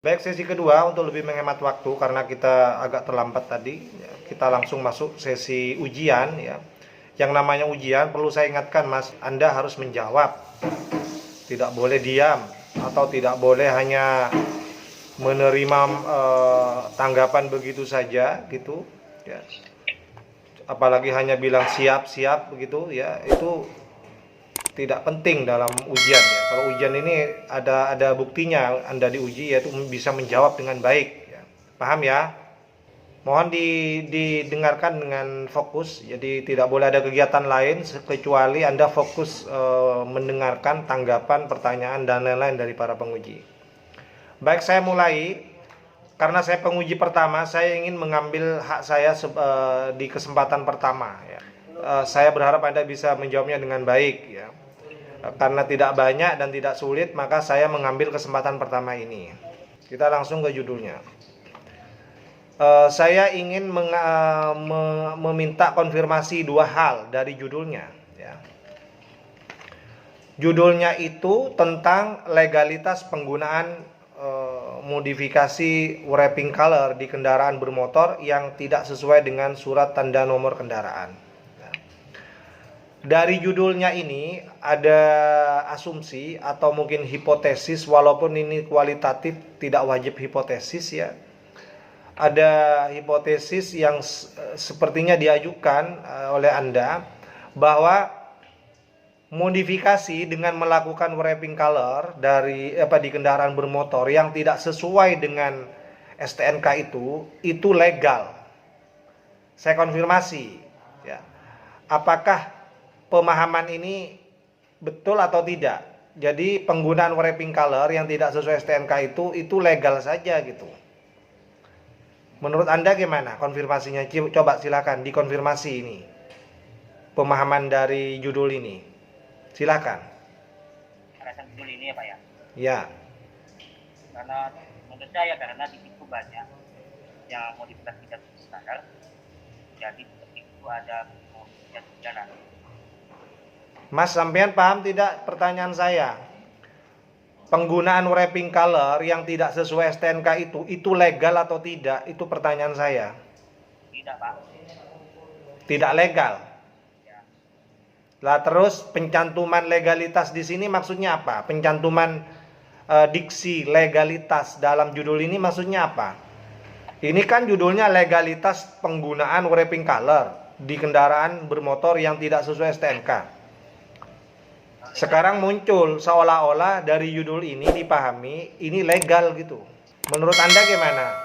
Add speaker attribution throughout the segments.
Speaker 1: Baik, sesi kedua untuk lebih menghemat waktu karena kita agak terlambat tadi, kita langsung masuk sesi ujian ya. Yang namanya ujian perlu saya ingatkan Mas, Anda harus menjawab. Tidak boleh diam atau tidak boleh hanya menerima tanggapan begitu saja gitu ya. Apalagi hanya bilang siap-siap begitu ya, itu tidak penting dalam ujian ya. Kalau ujian ini ada buktinya Anda diuji yaitu bisa menjawab dengan baik ya. Paham ya? Mohon didengarkan dengan fokus. Jadi tidak boleh ada kegiatan lain kecuali Anda fokus mendengarkan tanggapan, pertanyaan dan lain-lain dari para penguji. Baik, saya mulai. Karena saya penguji pertama, saya ingin mengambil hak saya di kesempatan pertama ya. Saya berharap Anda bisa menjawabnya dengan baik ya. Karena tidak banyak dan tidak sulit, maka saya mengambil kesempatan pertama ini. Kita langsung ke judulnya. Saya ingin meminta konfirmasi dua hal dari judulnya. Ya. Judulnya itu tentang legalitas penggunaan modifikasi wrapping color di kendaraan bermotor yang tidak sesuai dengan surat tanda nomor kendaraan. Dari judulnya ini ada asumsi atau mungkin hipotesis, walaupun ini kualitatif, tidak wajib hipotesis ya. Ada hipotesis yang sepertinya diajukan oleh Anda bahwa modifikasi dengan melakukan wrapping color di kendaraan bermotor yang tidak sesuai dengan STNK itu legal. Saya konfirmasi ya. Apakah pemahaman ini betul atau tidak? Jadi penggunaan wrapping color yang tidak sesuai STNK itu legal saja gitu. Menurut Anda gimana konfirmasinya? Coba silakan dikonfirmasi ini. Pemahaman dari judul ini. Silakan.
Speaker 2: Rasa judul ini ya Pak ya?
Speaker 1: Ya.
Speaker 2: Karena menurut saya karena di situ banyak yang modifikasi tidak standar, jadi seperti itu ada modifikasi pidana.
Speaker 1: Mas, sampean paham tidak pertanyaan saya? Penggunaan wrapping color yang tidak sesuai STNK itu legal atau tidak? Itu pertanyaan saya.
Speaker 2: Tidak Pak.
Speaker 1: Tidak legal.
Speaker 2: Ya.
Speaker 1: Lah terus pencantuman legalitas di sini maksudnya apa? Pencantuman diksi legalitas dalam judul ini maksudnya apa? Ini kan judulnya legalitas penggunaan wrapping color di kendaraan bermotor yang tidak sesuai STNK. Sekarang muncul seolah-olah dari judul ini dipahami ini legal gitu. Menurut Anda gimana?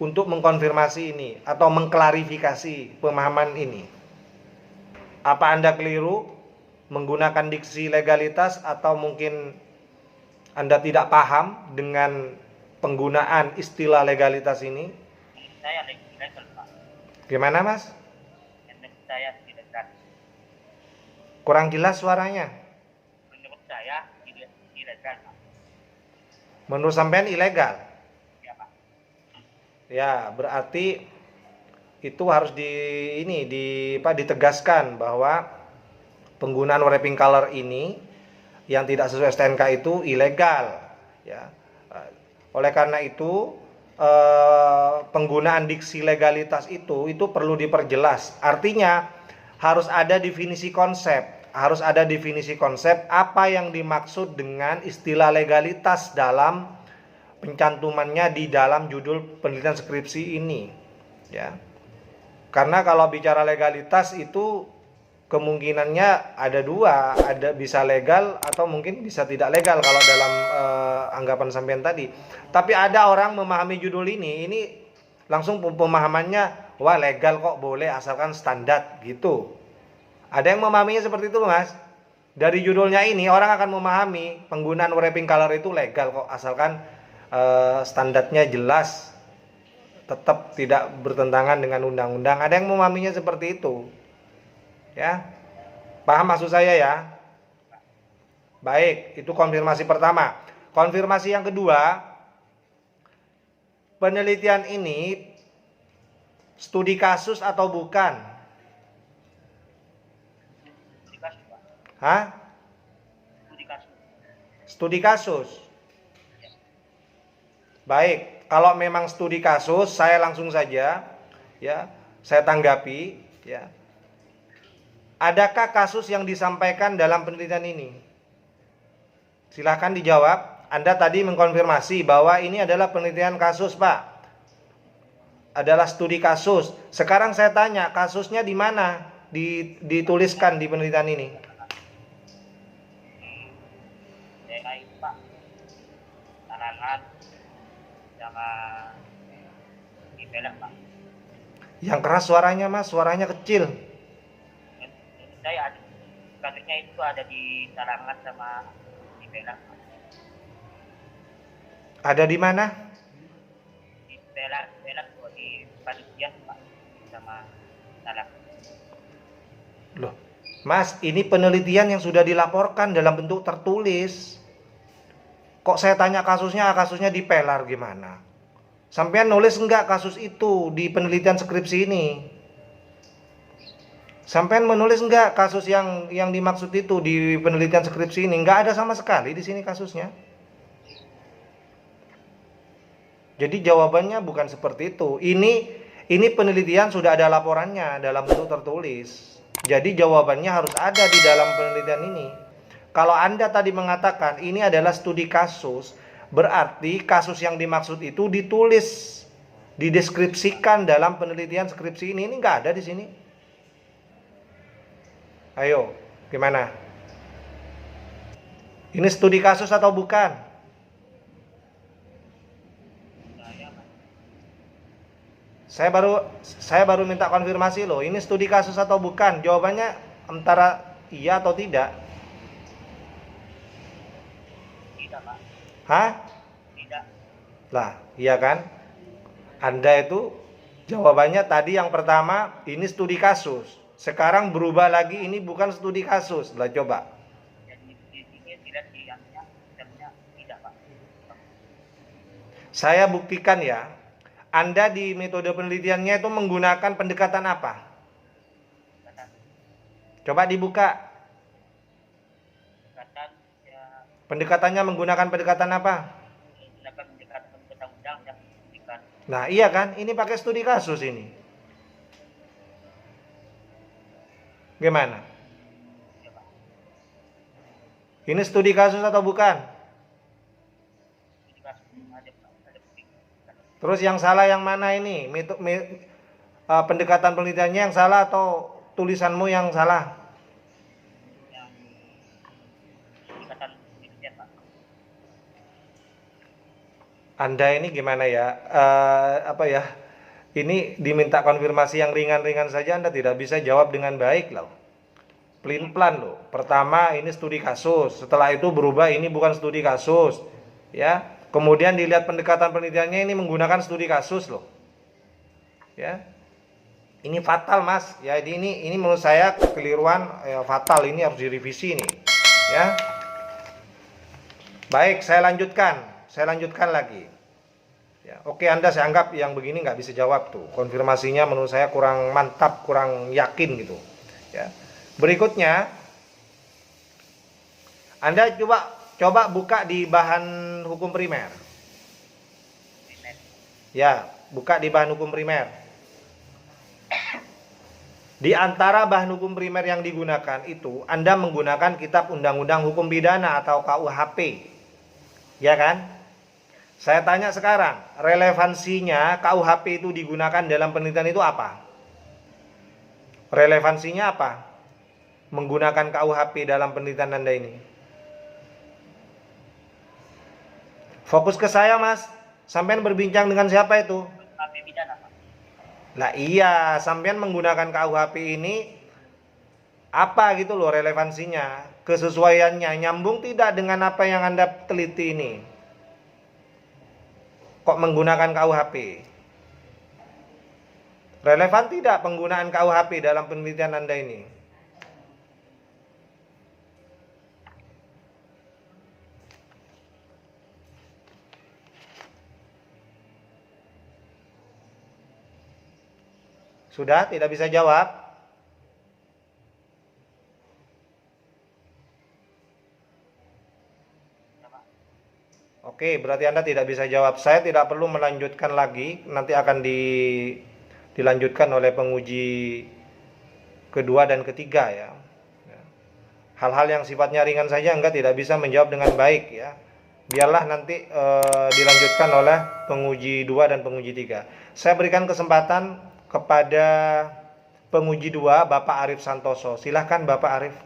Speaker 1: Untuk mengkonfirmasi ini atau mengklarifikasi pemahaman ini. Apa Anda keliru menggunakan diksi legalitas atau mungkin Anda tidak paham dengan penggunaan istilah legalitas ini?
Speaker 2: Menurut saya legal Pak.
Speaker 1: Gimana Mas?
Speaker 2: Menurut saya tidak legal.
Speaker 1: Kurang jelas suaranya.
Speaker 2: Menurut saya tidak legal Pak.
Speaker 1: Menurut sampean ilegal?
Speaker 2: Ya Pak.
Speaker 1: Ya, berarti itu harus ditegaskan bahwa penggunaan wrapping color ini yang tidak sesuai STNK itu ilegal ya. Oleh karena itu penggunaan diksi legalitas itu perlu diperjelas. Artinya harus ada definisi konsep, apa yang dimaksud dengan istilah legalitas dalam pencantumannya di dalam judul penelitian skripsi ini ya. Karena kalau bicara legalitas itu kemungkinannya ada dua, ada bisa legal atau mungkin bisa tidak legal kalau dalam anggapan sampean tadi. Tapi ada orang memahami judul ini langsung pemahamannya, wah legal kok, boleh asalkan standar gitu. Ada yang memahaminya seperti itu Mas. Dari judulnya ini orang akan memahami penggunaan wrapping color itu legal kok asalkan standarnya jelas, tetap tidak bertentangan dengan undang-undang. Ada yang memahaminya seperti itu. Ya. Paham maksud saya ya? Baik, itu konfirmasi pertama. Konfirmasi yang kedua, penelitian ini studi kasus atau bukan?
Speaker 2: Studi kasus Pak.
Speaker 1: Hah?
Speaker 2: Studi kasus.
Speaker 1: Studi kasus. Baik, kalau memang studi kasus, saya langsung saja ya, saya tanggapi ya. Adakah kasus yang disampaikan dalam penelitian ini? Silahkan dijawab. Anda tadi mengkonfirmasi bahwa ini adalah penelitian kasus, Pak. Adalah studi kasus. Sekarang saya tanya, kasusnya di mana dituliskan di penelitian ini?
Speaker 2: Daerah itu Pak, Tarangan sama di Pelak Pak.
Speaker 1: Yang keras suaranya, Mas, suaranya kecil.
Speaker 2: Saya ada kasusnya itu ada di Tarangan sama di Pelak Pak.
Speaker 1: Ada di mana?
Speaker 2: Di Pelak di Padukian Pak sama Tarangan.
Speaker 1: Loh, Mas, ini penelitian yang sudah dilaporkan dalam bentuk tertulis. Kok saya tanya kasusnya di Pelar gimana? Sampean nulis enggak kasus itu di penelitian skripsi ini? Sampean menulis enggak kasus yang dimaksud itu di penelitian skripsi ini? Enggak ada sama sekali di sini kasusnya. Jadi jawabannya bukan seperti itu. Ini penelitian sudah ada laporannya dalam bentuk tertulis. Jadi jawabannya harus ada di dalam penelitian ini. Kalau Anda tadi mengatakan ini adalah studi kasus, berarti kasus yang dimaksud itu ditulis, dideskripsikan dalam penelitian skripsi ini. Ini nggak ada di sini. Ayo, gimana? Ini studi kasus atau bukan? Saya baru minta konfirmasi loh. Ini studi kasus atau bukan? Jawabannya antara iya atau tidak.
Speaker 2: Tidak Pak.
Speaker 1: Hah?
Speaker 2: Tidak.
Speaker 1: Lah, iya kan? Anda itu jawabannya tadi yang pertama ini studi kasus. Sekarang berubah lagi ini bukan studi kasus. Lah coba.
Speaker 2: Jadi di sini tidak diamnya tidak Pak.
Speaker 1: Saya buktikan ya. Anda di metode penelitiannya itu menggunakan pendekatan apa? Coba dibuka. Pendekatannya menggunakan pendekatan apa?
Speaker 2: Pendekatan undang-undang yang diberikan.
Speaker 1: Nah, iya kan? Ini pakai studi kasus ini. Gimana?
Speaker 2: Ya, Pak.
Speaker 1: Ini studi kasus atau bukan?
Speaker 2: Studi kasus ada bukti.
Speaker 1: Terus yang salah yang mana ini? Pendekatan penelitiannya yang salah atau tulisanmu yang salah?
Speaker 2: Yang pendekatan penelitian Pak.
Speaker 1: Anda ini gimana ya? Ini diminta konfirmasi yang ringan-ringan saja Anda tidak bisa jawab dengan baik loh. Pelin-pelan loh. Pertama ini studi kasus, setelah itu berubah ini bukan studi kasus. Ya. Kemudian dilihat pendekatan penelitiannya ini menggunakan studi kasus loh. Ya. Ini fatal, Mas. Ya, ini menurut saya kekeliruan fatal, ini harus direvisi nih. Ya. Baik, saya lanjutkan lagi. Ya, oke, Anda saya anggap yang begini nggak bisa jawab tuh. Konfirmasinya menurut saya kurang mantap, kurang yakin gitu. Ya. Berikutnya, Anda coba buka di bahan hukum primer. Ya, buka di bahan hukum primer. Di antara bahan hukum primer yang digunakan itu, Anda menggunakan kitab Undang-Undang Hukum Pidana atau KUHP. Ya kan? Saya tanya sekarang, relevansinya KUHP itu digunakan dalam penelitian itu apa? Relevansinya apa? Menggunakan KUHP dalam penelitian Anda ini. Fokus ke saya, Mas. Sampean berbincang dengan siapa itu?
Speaker 2: KUHP pidana Pak.
Speaker 1: Lah iya, sampean menggunakan KUHP ini apa gitu loh relevansinya, kesesuaiannya, nyambung tidak dengan apa yang Anda teliti ini? Kok menggunakan KUHP? Relevan tidak penggunaan KUHP dalam penelitian Anda ini? Sudah tidak bisa jawab? Oke, berarti Anda tidak bisa jawab. Saya tidak perlu melanjutkan lagi, nanti akan dilanjutkan oleh penguji kedua dan ketiga ya. Hal-hal yang sifatnya ringan saja Anda tidak bisa menjawab dengan baik ya. Biarlah nanti dilanjutkan oleh penguji 2 dan penguji 3. Saya berikan kesempatan kepada penguji 2, Bapak Arif Santoso. Silahkan Bapak Arif.